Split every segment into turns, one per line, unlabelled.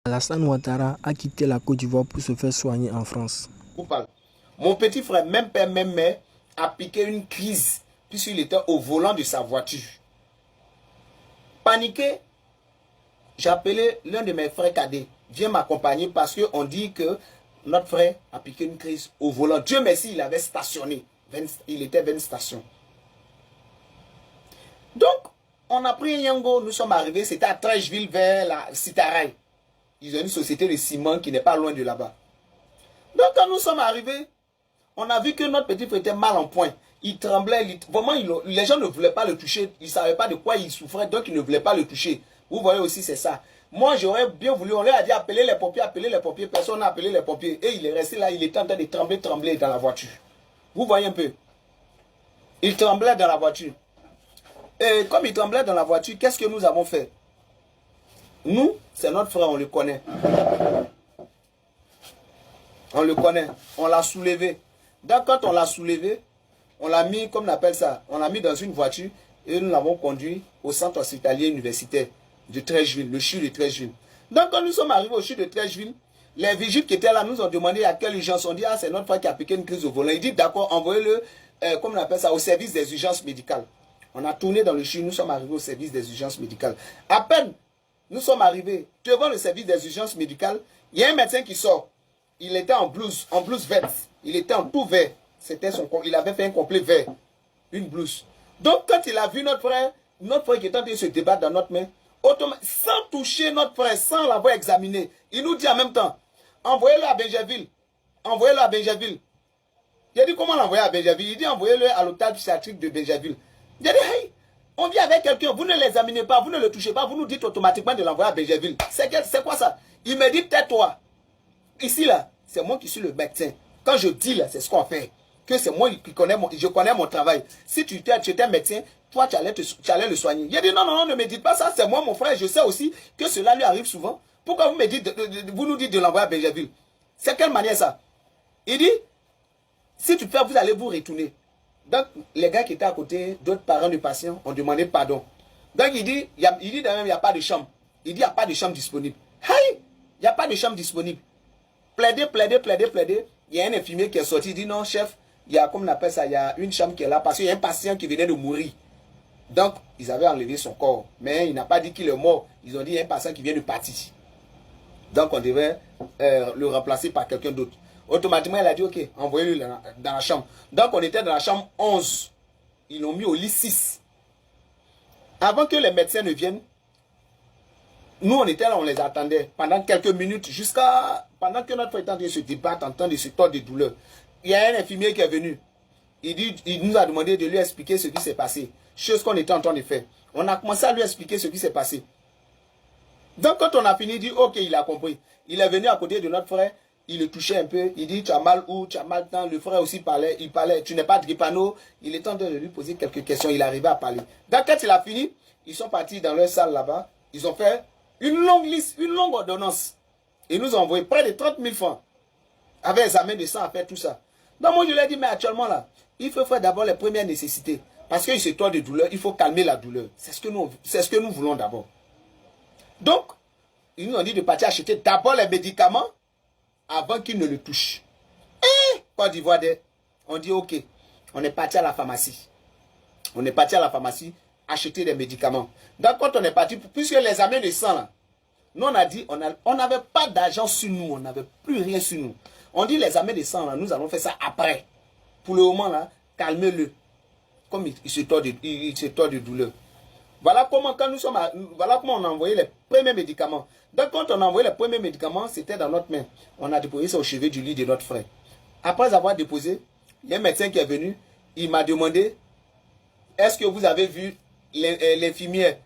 Alassane Ouattara a quitté la Côte d'Ivoire pour se faire soigner en France.
Mon petit frère, même père, même mère, a piqué une crise puisqu'il était au volant de sa voiture. Paniqué, j'ai appelé l'un de mes frères cadets. Viens m'accompagner parce qu'on dit que notre frère a piqué une crise au volant. Dieu merci, il avait stationné. Il était 20 stations. Donc, on a pris un Yango, nous sommes arrivés, c'était à Trècheville vers la Citaraï. Ils ont une société de ciment qui n'est pas loin de là-bas. Donc, quand nous sommes arrivés, on a vu que notre petit frère était mal en point. Il tremblait, vraiment, les gens ne voulaient pas le toucher. Ils ne savaient pas de quoi il souffrait, donc ils ne voulaient pas le toucher. Vous voyez aussi, c'est ça. Moi, j'aurais bien voulu, on leur a dit appeler les pompiers, personne n'a appelé les pompiers. Et il est resté là, il était en train de trembler dans la voiture. Vous voyez un peu. Il tremblait dans la voiture. Et comme il tremblait dans la voiture, qu'est-ce que nous avons fait? Nous, c'est notre frère, on le connaît. On le connaît. On l'a soulevé. Donc, quand on l'a soulevé, on l'a mis, comme on appelle ça, on l'a mis dans une voiture et nous l'avons conduit au centre hospitalier universitaire de Trècheville, le CHU de Trècheville. Donc, quand nous sommes arrivés au CHU de Trècheville, les vigiles qui étaient là nous ont demandé à quelle urgence. On dit, ah, c'est notre frère qui a piqué une crise au volant. Il dit, d'accord, envoyez-le, comme on appelle ça, au service des urgences médicales. On a tourné dans le CHU, nous sommes arrivés au service des urgences médicales. À peine, nous sommes arrivés devant le service des urgences médicales, il y a un médecin qui sort. Il était en blouse verte. Il était en tout vert. Il avait fait un complet vert. Une blouse. Donc, quand il a vu notre frère qui était en train de se débattre dans notre main, sans toucher notre frère, sans l'avoir examiné, il nous dit en même temps, envoyez-le à Benjerville. Envoyez-le à Benjerville. Il a dit, comment l'envoyer à Benjerville? Il dit, envoyez-le à l'hôpital psychiatrique de Benjerville. Il a dit, hey, on vient avec quelqu'un, vous ne l'examinez pas, vous ne le touchez pas, vous nous dites automatiquement de l'envoyer à Benjerville. C'est quoi ça? Il me dit, tais-toi. Ici, là, c'est moi qui suis le médecin. Quand je dis, là, c'est ce qu'on fait. Que c'est moi qui connais je connais mon travail. Si tu étais médecin, toi, tu allais le soigner. Il a dit, non, non, non, ne me dites pas ça, c'est moi, mon frère. Je sais aussi que cela lui arrive souvent. Pourquoi vous nous dites de l'envoyer à Benjerville? C'est quelle manière ça? Il dit, si tu fais, vous allez vous retourner. Donc, les gars qui étaient à côté, d'autres parents du patient, ont demandé pardon. Donc, il dit d'ailleurs, il n'y a pas de chambre. Il dit, il n'y a pas de chambre disponible. Hey, il n'y a pas de chambre disponible. Plaider. Il y a un infirmier qui est sorti, il dit non, chef, il y a, comme on appelle ça, il y a une chambre qui est là parce qu'il y a un patient qui venait de mourir. Donc, ils avaient enlevé son corps. Mais il n'a pas dit qu'il est mort. Ils ont dit il y a un patient qui vient de partir. Donc, on devait le remplacer par quelqu'un d'autre. Automatiquement, il a dit, ok, envoyez-le dans la chambre. Donc, on était dans la chambre 11. Ils l'ont mis au lit 6. Avant que les médecins ne viennent, nous, on était là, on les attendait pendant quelques minutes, pendant que notre frère était en train de se débattre, en train de se tordre de douleur. Il y a un infirmier qui est venu. Il nous a demandé de lui expliquer ce qui s'est passé. Chose qu'on était en train de faire. On a commencé à lui expliquer ce qui s'est passé. Donc, quand on a fini, il dit, ok, il a compris. Il est venu à côté de notre frère, il le touchait un peu. Il dit, tu as mal où, tu as mal tant. Le frère aussi parlait, tu n'es pas dripano. Il est en train de lui poser quelques questions. Il arrivait à parler. Donc, quand il a fini, ils sont partis dans leur salle là-bas. Ils ont fait une longue liste, une longue ordonnance. Ils nous ont envoyé près de 30 000 francs. Avec examen de sang, à faire tout ça. Donc moi je lui ai dit, mais actuellement là, il faut faire d'abord les premières nécessités. Parce qu'il se tord de douleur, il faut calmer la douleur. C'est ce que nous voulons d'abord. Donc, ils nous ont dit de partir acheter d'abord les médicaments avant qu'ils ne le touchent. Et Côte d'Ivoire, on dit ok, on est parti à la pharmacie. On est parti à la pharmacie acheter des médicaments. Donc quand on est parti, puisque les examens de sang là, nous on a dit, on n'avait pas d'argent sur nous, on n'avait plus rien sur nous. On dit les examens de sang là, nous allons faire ça après. Pour le moment là, calmez-le. Comme il se tord de douleur. Voilà comment on a envoyé les premiers médicaments. Donc quand on a envoyé les premiers médicaments, c'était dans notre main. On a déposé ça au chevet du lit de notre frère. Après avoir déposé, il y a un médecin qui est venu, il m'a demandé, est-ce que vous avez vu l'infirmière?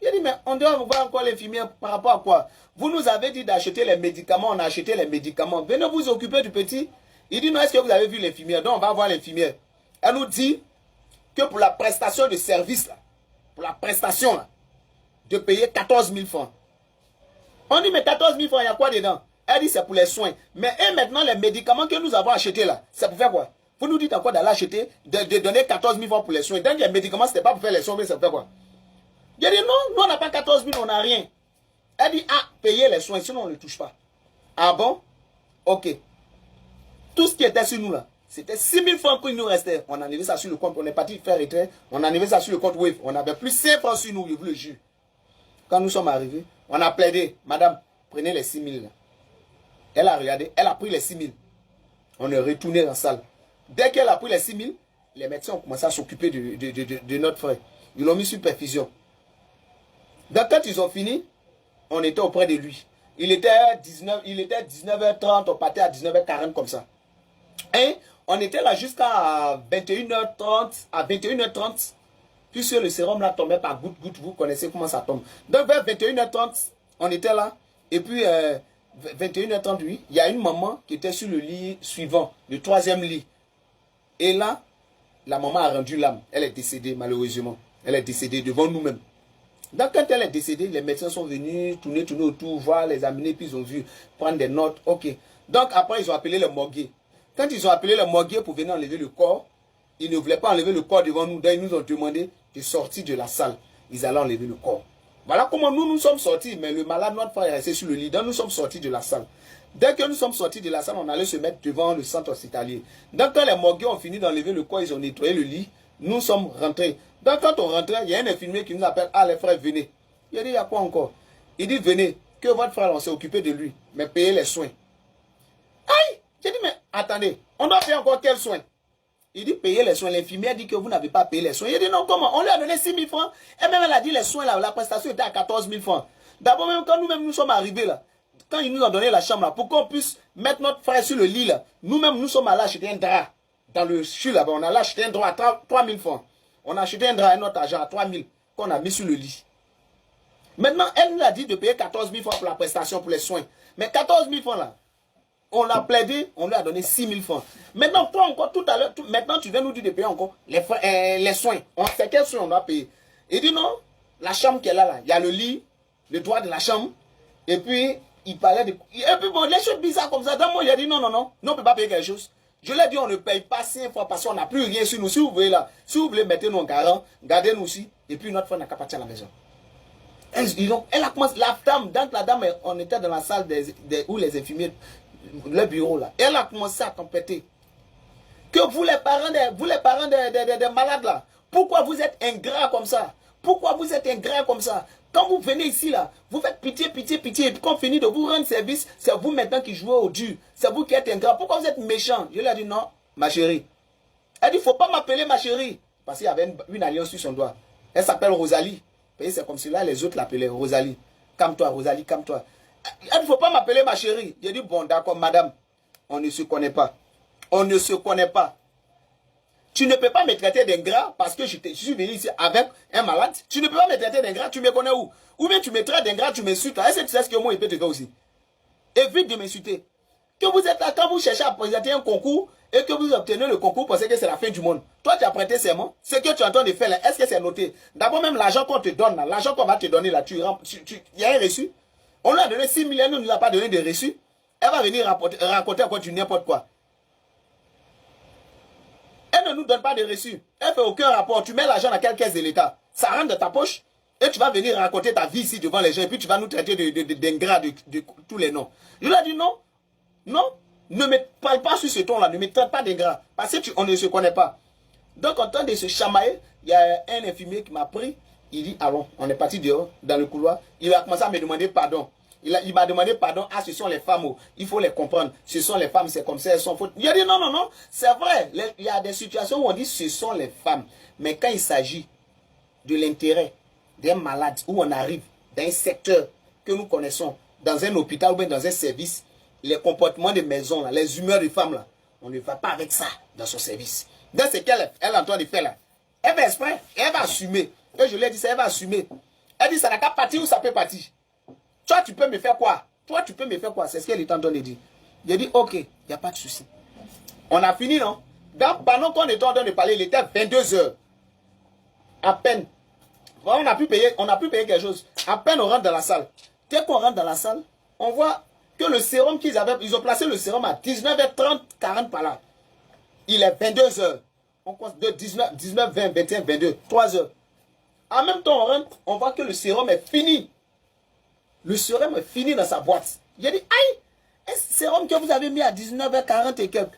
Il a dit, mais on doit voir encore l'infirmière par rapport à quoi? Vous nous avez dit d'acheter les médicaments, on a acheté les médicaments. Venez vous occuper du petit. Il dit, non, est-ce que vous avez vu l'infirmière? Donc on va voir l'infirmière. Elle nous dit que pour la prestation de service, là, pour la prestation, là, de payer 14 000 francs. On dit, mais 14 000 francs, il y a quoi dedans? Elle dit, c'est pour les soins. Mais et maintenant, les médicaments que nous avons achetés là, c'est pour faire quoi? Vous nous dites encore d'aller acheter, de donner 14 000 francs pour les soins. Donc les médicaments, ce n'était pas pour faire les soins, mais c'est pour faire quoi? Il a dit, non, nous on n'a pas 14 000, on n'a rien. Elle dit, ah, payez les soins, sinon on ne touche pas. Ah bon? Ok. Tout ce qui était sur nous là, c'était 6 000 francs qu'il nous restait. On a enlevé ça sur le compte, on est parti faire retrait, on a enlevé ça sur le compte Wave. On avait plus 5 francs sur nous, je vous le jure. Quand nous sommes arrivés, on a plaidé, madame, prenez les 6 000 là. Elle a regardé, elle a pris les 6 000. On est retourné dans la salle. Dès qu'elle a pris les 6 000, les médecins ont commencé à s'occuper de notre frère. Ils l'ont mis sur perfusion. Donc quand ils ont fini, on était auprès de lui. Il était 19h30, on partait à 19h40 comme ça. Et on était là jusqu'à 21h30, à 21h30, puisque le sérum là tombait par goutte, vous connaissez comment ça tombe. Donc vers 21h30, on était là, et puis 21h30, oui, il y a une maman qui était sur le lit suivant, le 3e lit. Et là, la maman a rendu l'âme. Elle est décédée, malheureusement. Elle est décédée devant nous-mêmes. Donc, quand elle est décédée, les médecins sont venus tourner autour, voir, les amener, puis ils ont vu, prendre des notes. Ok. Donc, après, ils ont appelé le morguier. Quand ils ont appelé le morguier pour venir enlever le corps, ils ne voulaient pas enlever le corps devant nous. Donc, ils nous ont demandé de sortir de la salle. Ils allaient enlever le corps. Voilà comment nous sommes sortis. Mais le malade, notre frère, est resté sur le lit. Donc, nous sommes sortis de la salle. Dès que nous sommes sortis de la salle, on allait se mettre devant le centre hospitalier. Donc, quand les morguiers ont fini d'enlever le corps, ils ont nettoyé le lit. Nous sommes rentrés. Donc, quand on rentrait, il y a un infirmier qui nous appelle. Ah, les frères, venez. Il a dit, il y a quoi encore? Il dit, venez, que votre frère, on s'est occupé de lui. Mais payez les soins. Aïe! J'ai dit, mais attendez, on doit payer encore quels soins? Il dit, payez les soins. L'infirmière dit que vous n'avez pas payé les soins. Il dit, non, comment? On lui a donné 6 000 francs. Et même elle a dit, les soins, là, la prestation était à 14 000 francs. D'abord, même quand nous-mêmes, nous sommes arrivés là, quand ils nous ont donné la chambre là, pour qu'on puisse mettre notre frère sur le lit là, nous-mêmes, nous sommes allés acheter un drap. Dans le CHU là-bas, on a acheté un drap à 3 000 francs. On a acheté un drap à notre argent à 3 000 qu'on a mis sur le lit. Maintenant, elle nous a dit de payer 14 000 francs pour la prestation, pour les soins. Mais 14 000 francs là, on l'a plaidé, on lui a donné 6 000 francs. Maintenant, toi encore, tout à l'heure, maintenant tu viens nous dire de payer encore les soins. On sait quels soins on doit payer. Il dit non, la chambre qu'elle a là, il y a le lit, le droit de la chambre, et puis il parlait de... Et puis bon, les choses bizarres comme ça, dans moi il a dit non, on ne peut pas payer quelque chose. Je lui ai dit on ne paye pas 5 fois parce qu'on n'a plus rien sur nous. Si vous voulez là, si vous voulez mettre nous en garant, gardez-nous aussi, et puis notre frère n'a qu'à partir à la maison. Elle a commencé, la dame, donc la dame, on était dans la salle où les infirmiers, le bureau là, elle a commencé à tempêter. Que vous les parents des malades là, pourquoi vous êtes ingrats comme ça? Pourquoi vous êtes ingrats comme ça? Quand vous venez ici là, vous faites pitié, et puis quand on finit de vous rendre service, c'est vous maintenant qui jouez au dur. C'est vous qui êtes ingrat. Pourquoi vous êtes méchant? Je lui ai dit non, ma chérie. Elle dit, il ne faut pas m'appeler ma chérie. Parce qu'il y avait une alliance sur son doigt. Elle s'appelle Rosalie. C'est comme si là, les autres l'appelaient Rosalie. Calme-toi, Rosalie, calme-toi. Elle dit, il ne faut pas m'appeler ma chérie. J'ai dit, bon, d'accord, madame, on ne se connaît pas. On ne se connaît pas. Tu ne peux pas me traiter d'ingrat parce que je suis venu ici avec un malade. Tu ne peux pas me traiter d'ingrat, tu me connais où? Ou bien tu me traites d'ingrat, tu m'insultes. Est-ce que tu sais ce que moi, il peut te faire aussi? Évite de m'insulter. Que vous êtes là, quand vous cherchez à présenter un concours et que vous obtenez le concours, pensez que c'est la fin du monde. Toi, tu as prêté serment. Ce que tu es en train de faire là, est-ce que c'est noté? D'abord, même l'argent qu'on te donne là, l'argent qu'on va te donner là, il y a un reçu. On lui a donné 6 millions, nous ne nous a pas donné de reçu. Elle va venir raconter encore du n'importe quoi. Elle ne nous donne pas de reçu. Elle ne fait aucun rapport. Tu mets l'argent dans quelle caisse de l'État? Ça rentre dans ta poche et tu vas venir raconter ta vie ici devant les gens et puis tu vas nous traiter d'ingrats de tous les noms. Je lui ai dit non. Non, ne me parle pas sur ce ton-là, ne me traite pas d'ingrat, parce qu'on ne se connaît pas. Donc, en train de se chamailler, il y a un infirmier qui m'a pris, il dit, allons, on est parti dehors, dans le couloir, il a commencé à me demander pardon. Il m'a demandé pardon, ah, ce sont les femmes, il faut les comprendre, ce sont les femmes, c'est comme ça, elles sont fautes. Il a dit, non, c'est vrai, il y a des situations où on dit, ce sont les femmes, mais quand il s'agit de l'intérêt d'un malade, où on arrive dans un secteur que nous connaissons, dans un hôpital ou bien dans un service, les comportements de maison, là, les humeurs de femmes, là, on ne va pas avec ça dans son service. Dans ce qu'elle est en train de faire là, elle va exprès, elle va assumer. Et je lui ai dit ça, elle va assumer. Elle dit ça n'a qu'à partir ou ça peut partir. Toi, tu peux me faire quoi? Toi, tu peux me faire quoi? C'est ce qu'elle est en train de dire. J'ai dit, ok, il n'y a pas de souci. On a fini, non? Pendant qu'on était en train de parler, il était 22 h. À peine. On a pu payer quelque chose. À peine on rentre dans la salle. Dès qu'on rentre dans la salle, on voit que le sérum qu'ils avaient, ils ont placé le sérum à 19h30, 40 par là. Il est 22 h. On compte de 19, 20, 21, 22, 3 h. En même temps, on rentre, on voit que le sérum est fini. Le sérum est fini dans sa boîte. J'ai dit, aïe, un sérum que vous avez mis à 19h40 et quelques.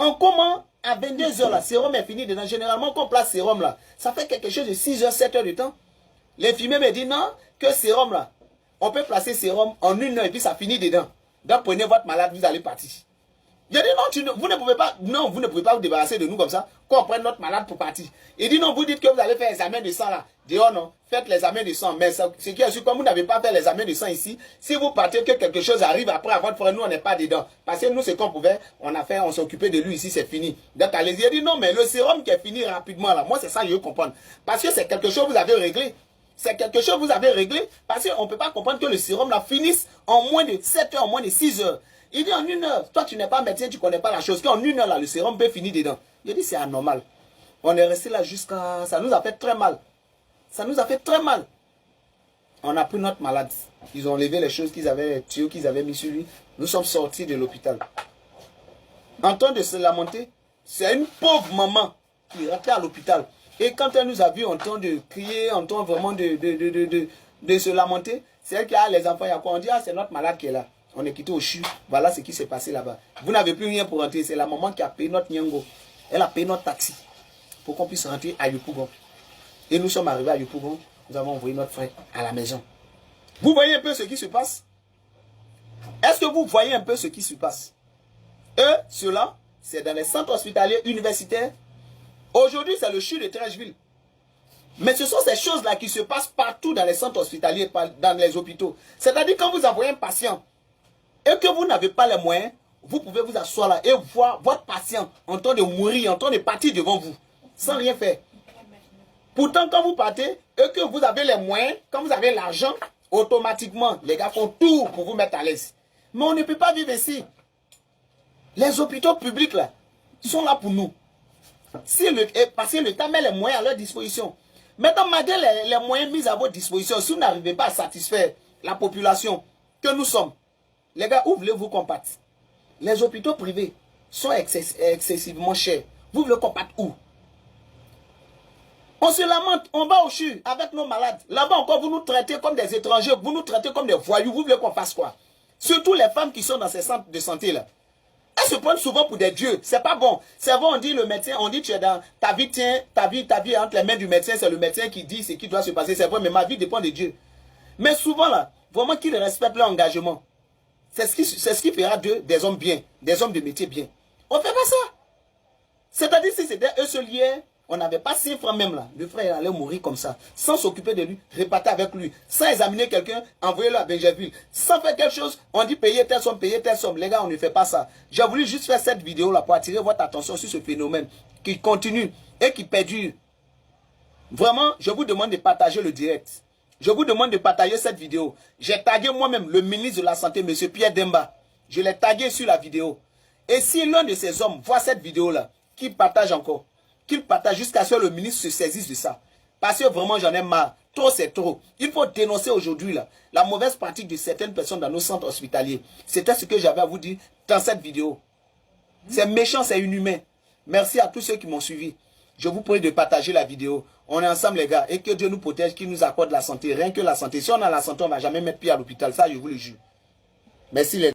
En comment, à 22h, là, sérum est fini dedans. Généralement, quand on place sérum là, ça fait quelque chose de 6h, 7h de temps. L'infirmier me dit non, que sérum là, on peut placer sérum en 1 heure et puis ça finit dedans. Donc prenez votre malade, vous allez partir. J'ai dit non, vous ne pouvez pas, non, vous ne pouvez pas vous débarrasser de nous comme ça, qu'on prenne notre malade pour partir. Il dit non, vous dites que vous allez faire l'examen de sang là. Je dis oh non, faites l'examen de sang. Mais ce qui est sûr, comme vous n'avez pas fait l'examen de sang ici, si vous partez que quelque chose arrive après à votre frère, nous on n'est pas dedans. Parce que nous, ce qu'on pouvait, on s'est occupé de lui ici, c'est fini. Donc allez-y, il dit non, mais le sérum qui est fini rapidement là, moi c'est ça que je veux comprendre. Parce que c'est quelque chose que vous avez réglé. C'est quelque chose que vous avez réglé. Parce qu'on ne peut pas comprendre que le sérum là finisse en moins de 7 heures, en moins de 6 heures. Il dit en 1 heure, toi tu n'es pas médecin, tu ne connais pas la chose, qu'en 1 heure là, le sérum peut finir dedans. Il dit c'est anormal. On est resté là jusqu'à... Ça nous a fait très mal. Ça nous a fait très mal. On a pris notre malade. Ils ont enlevé les choses qu'ils avaient, les tuyaux qu'ils avaient mis sur lui. Nous sommes sortis de l'hôpital. En train de se lamenter, c'est une pauvre maman qui rentrait à l'hôpital. Et quand elle nous a vu en train de crier, en train vraiment de se lamenter, c'est elle qui a les enfants. Il y a quoi? On dit, ah, c'est notre malade qui est là. On est quitté au CHU. Voilà ce qui s'est passé là-bas. Vous n'avez plus rien pour rentrer. C'est la maman qui a payé notre Nyango. Elle a payé notre taxi pour qu'on puisse rentrer à Yopougon. Et nous sommes arrivés à Yopougon. Nous avons envoyé notre frère à la maison. Vous voyez un peu ce qui se passe? Est-ce que vous voyez un peu ce qui se passe? Eux, ceux-là, c'est dans les centres hospitaliers universitaires. Aujourd'hui, c'est le CHU de Treichville. Mais ce sont ces choses-là qui se passent partout dans les centres hospitaliers, dans les hôpitaux. C'est-à-dire quand vous envoyez un patient et que vous n'avez pas les moyens, vous pouvez vous asseoir là et voir votre patient en train de mourir, en train de partir devant vous, sans rien faire. Pourtant, quand vous partez et que vous avez les moyens, quand vous avez l'argent, automatiquement, les gars font tout pour vous mettre à l'aise. Mais on ne peut pas vivre ici. Les hôpitaux publics là sont là pour nous. Parce que l'État met les moyens à leur disposition. Maintenant, malgré les moyens mis à votre disposition, si vous n'arrivez pas à satisfaire la population que nous sommes, les gars, où voulez-vous qu'on parte? Les hôpitaux privés sont excessivement chers. Vous voulez qu'on parte où? On se lamente, on va au CHU avec nos malades. Là-bas encore, vous nous traitez comme des étrangers, vous nous traitez comme des voyous. Vous voulez qu'on fasse quoi? Surtout les femmes qui sont dans ces centres de santé là. Elles se prennent souvent pour des dieux. C'est pas bon. C'est bon, on dit le médecin, on dit tu es dans ta vie, tiens, ta vie entre les mains du médecin, c'est le médecin qui dit ce qui doit se passer. C'est vrai, mais ma vie dépend de Dieu. Mais souvent là, vraiment qu'ils respectent leur engagement. C'est ce qui fera d'eux des hommes bien, des hommes de métier bien. On ne fait pas ça. C'est-à-dire si c'était eux seuls hier, on n'avait pas 6 francs même là. Le frère allait mourir comme ça, sans s'occuper de lui, repartir avec lui, sans examiner quelqu'un, envoyer-le à Benjerville, sans faire quelque chose, on dit payer telle somme, payer telle somme. Les gars, on ne fait pas ça. J'ai voulu juste faire cette vidéo là pour attirer votre attention sur ce phénomène qui continue et qui perdure. Vraiment, je vous demande de partager le direct. Je vous demande de partager cette vidéo. J'ai tagué moi-même le ministre de la Santé, M. Pierre Demba. Je l'ai tagué sur la vidéo. Et si l'un de ces hommes voit cette vidéo-là, qu'il partage encore, qu'il partage jusqu'à ce que le ministre se saisisse de ça. Parce que vraiment, j'en ai marre. Trop, c'est trop. Il faut dénoncer aujourd'hui la mauvaise pratique de certaines personnes dans nos centres hospitaliers. C'était ce que j'avais à vous dire dans cette vidéo. C'est méchant, c'est inhumain. Merci à tous ceux qui m'ont suivi. Je vous prie de partager la vidéo. On est ensemble les gars. Et que Dieu nous protège, qu'il nous accorde la santé. Rien que la santé. Si on a la santé, on ne va jamais mettre pied à l'hôpital. Ça, je vous le jure. Merci les gars.